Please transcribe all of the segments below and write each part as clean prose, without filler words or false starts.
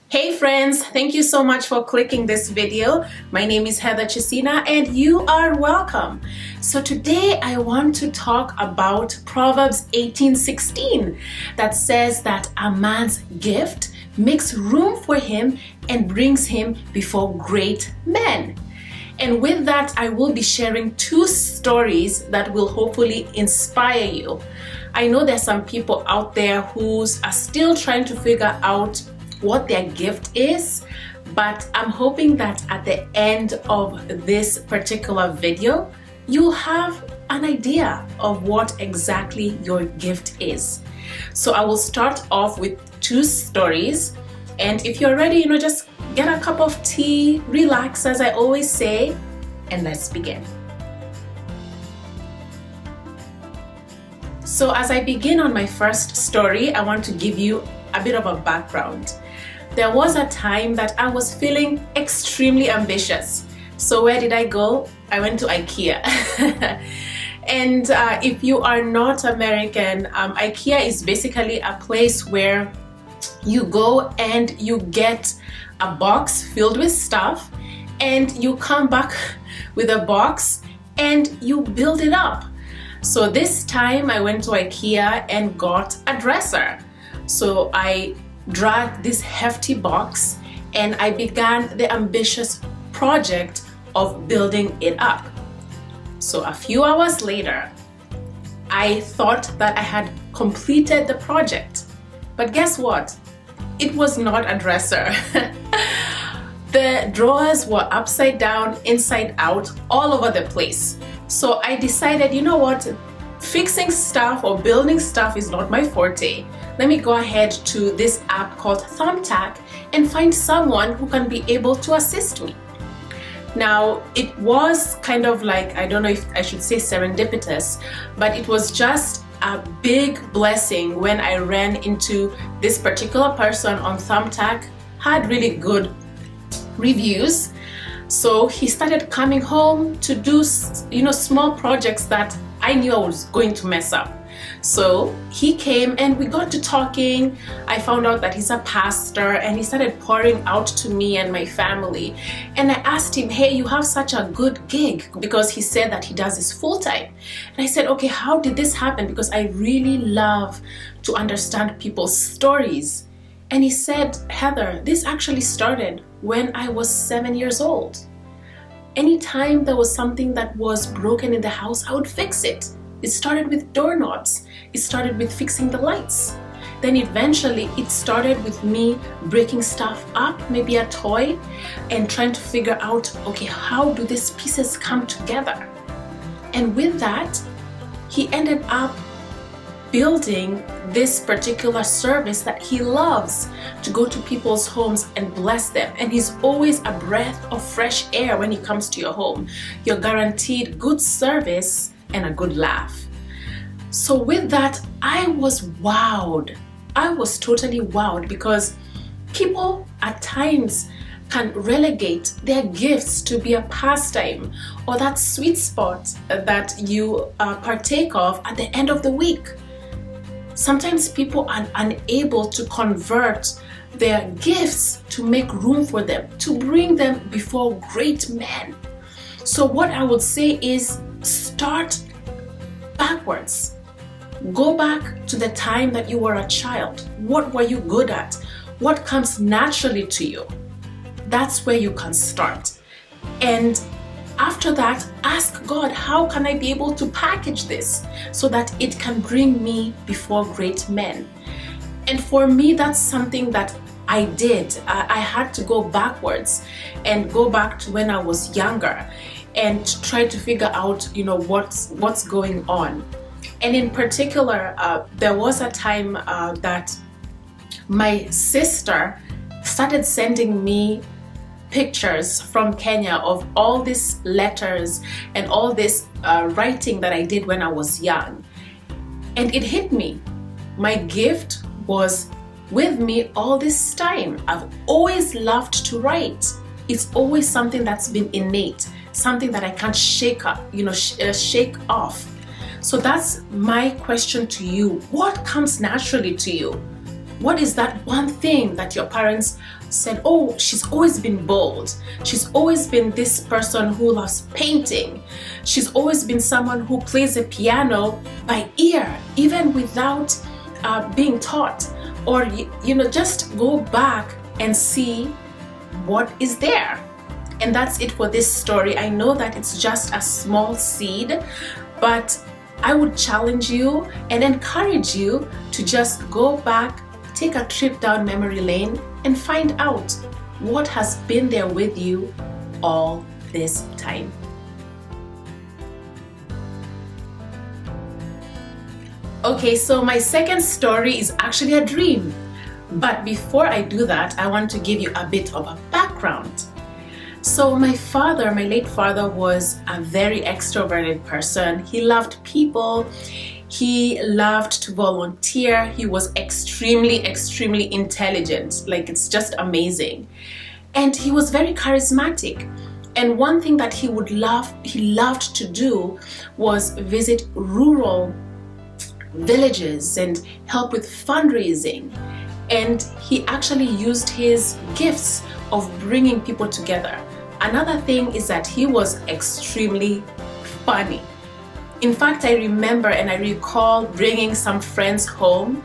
Hey friends, thank you so much for clicking this video. My name is Chesiyna and you are welcome. So today I want to talk about Proverbs 18:16 that says that a man's gift makes room for him and brings him before great men. And with that, I will be sharing two stories that will hopefully inspire you. I know there's some people out there who are still trying to figure out what their gift is, but I'm hoping that at the end of this particular video, you'll have an idea of what exactly your gift is. So I will start off with two stories, and if you're ready, just get a cup of tea, relax as I always say, and let's begin. So as I begin on my first story, I want to give you a bit of a background. There was a time that I was feeling extremely ambitious. So where did I go? I went to IKEA. And if you are not American, IKEA is basically a place where you go and you get a box filled with stuff and you come back with a box and you build it up. So this time I went to IKEA and got a dresser. So I dragged this hefty box and I began the ambitious project of building it up. So a few hours later, I thought that I had completed the project. But guess what? It was not a dresser. The drawers were upside down, inside out, all over the place. So I decided, you know what? Fixing stuff or building stuff is not my forte. Let me go ahead to this app called Thumbtack and find someone who can be able to assist me. Now, it was kind of like, I don't know if I should say serendipitous, but it was just a big blessing when I ran into this particular person on Thumbtack, had really good reviews. So he started coming home to do, small projects that I knew I was going to mess up. So he came and we got to talking. I found out that he's a pastor and he started pouring out to me and my family. And I asked him, hey, you have such a good gig, because he said that he does this full time. And I said, okay, how did this happen? Because I really love to understand people's stories. And he said, Heather, this actually started when I was 7 years old. Anytime there was something that was broken in the house, I would fix it. It started with doorknobs. It started with fixing the lights. Then eventually it started with me breaking stuff up, maybe a toy, and trying to figure out, okay, how do these pieces come together? And with that, he ended up building this particular service that he loves, to go to people's homes and bless them. And he's always a breath of fresh air when he comes to your home. You're guaranteed good service and a good laugh. So with that, I was wowed. I was totally wowed, because people at times can relegate their gifts to be a pastime or that sweet spot that you partake of at the end of the week. Sometimes people are unable to convert their gifts to make room for them, to bring them before great men. So what I would say is, start backwards. Go back to the time that you were a child. What were you good at? What comes naturally to you? That's where you can start. And after that, ask God, how can I be able to package this so that it can bring me before great men? And for me, that's something that I did. I had to go backwards and go back to when I was younger and try to figure out, what's going on. And in particular, there was a time that my sister started sending me pictures from Kenya of all these letters and all this writing that I did when I was young. And it hit me. My gift was with me all this time. I've always loved to write. It's always something that's been innate, something that I can't shake up, shake off. So that's my question to you. What comes naturally to you? What is that one thing that your parents said, oh, she's always been bold. She's always been this person who loves painting. She's always been someone who plays the piano by ear, even without being taught. Or, just go back and see what is there. And that's it for this story. I know that it's just a small seed, but I would challenge you and encourage you to just go back, take a trip down memory lane, and find out what has been there with you all this time. Okay, so my second story is actually a dream. But before I do that, I want to give you a bit of a background. So my late father, was a very extroverted person. He loved people. He loved to volunteer. He was extremely, extremely intelligent. Like, it's just amazing. And he was very charismatic. And one thing that he loved to do was visit rural villages and help with fundraising. And he actually used his gifts of bringing people together. Another thing is that he was extremely funny. In fact, I remember and I recall bringing some friends home,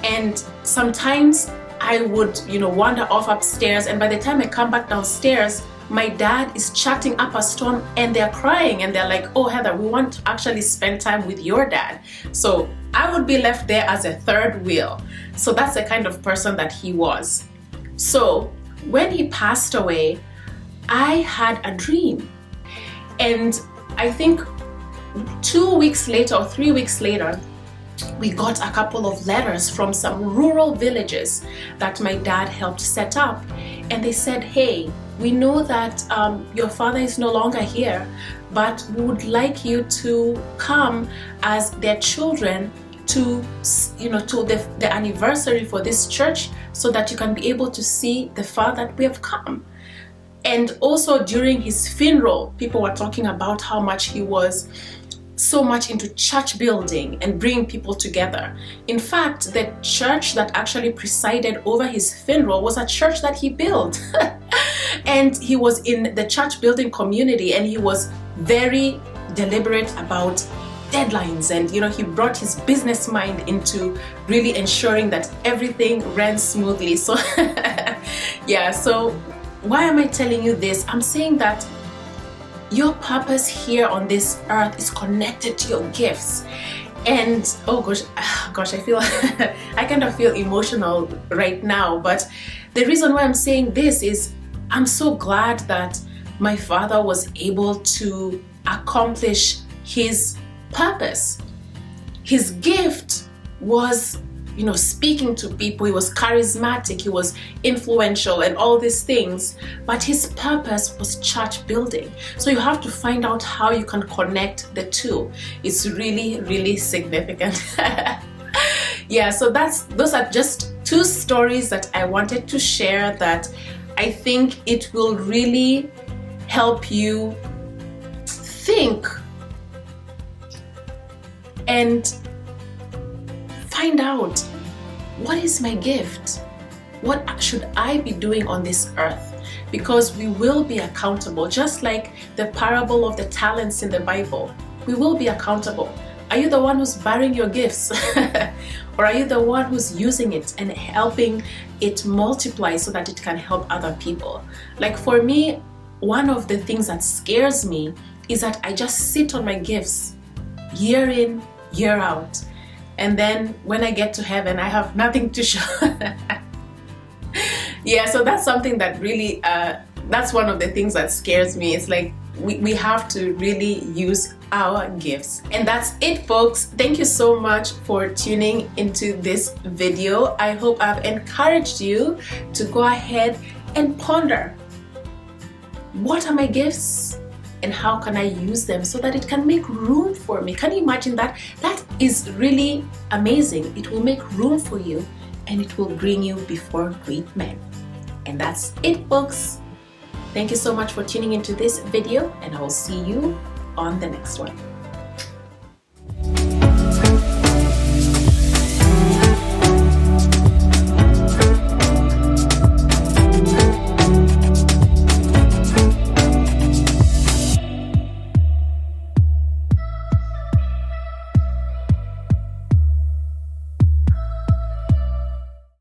and sometimes I would, wander off upstairs, and by the time I come back downstairs, my dad is chatting up a storm and they're crying and they're like, oh, Heather, we want to actually spend time with your dad. So I would be left there as a third wheel. So that's the kind of person that he was. So when he passed away, I had a dream. And I think 2 weeks later or 3 weeks later, we got a couple of letters from some rural villages that my dad helped set up. And they said, hey, we know that your father is no longer here, but we would like you to come as their children to the anniversary for this church, so that you can be able to see the father that we have come. And also during his funeral, people were talking about how much he was so much into church building and bringing people together. In fact, the church that actually presided over his funeral was a church that he built. And he was in the church building community, and he was very deliberate about deadlines, and he brought his business mind into really ensuring that everything ran smoothly. So yeah, so why am I telling you this? I'm saying that your purpose here on this earth is connected to your gifts. And oh gosh, I feel I kind of feel emotional right now. But the reason why I'm saying this is I'm so glad that my father was able to accomplish his purpose. His gift was, speaking to people. He was charismatic, he was influential and all these things, but his purpose was church building. So you have to find out how you can connect the two. It's really, really significant. Yeah, so those are just two stories that I wanted to share that I think it will really help you think and find out, what is my gift? What should I be doing on this earth? Because we will be accountable, just like the parable of the talents in the Bible. We will be accountable. Are you the one who's burying your gifts? Or are you the one who's using it and helping it multiply so that it can help other people? Like for me, one of the things that scares me is that I just sit on my gifts year in, year out. And then when I get to heaven, I have nothing to show. Yeah, so that's something that really, that's one of the things that scares me. It's like we have to really use our gifts. And that's it, folks. Thank you so much for tuning into this video. I hope I've encouraged you to go ahead and ponder, what are my gifts and how can I use them so that it can make room for me? Can you imagine that? That is really amazing. It will make room for you and it will bring you before great men. And that's it, folks. Thank you so much for tuning into this video, and I will see you on the next one.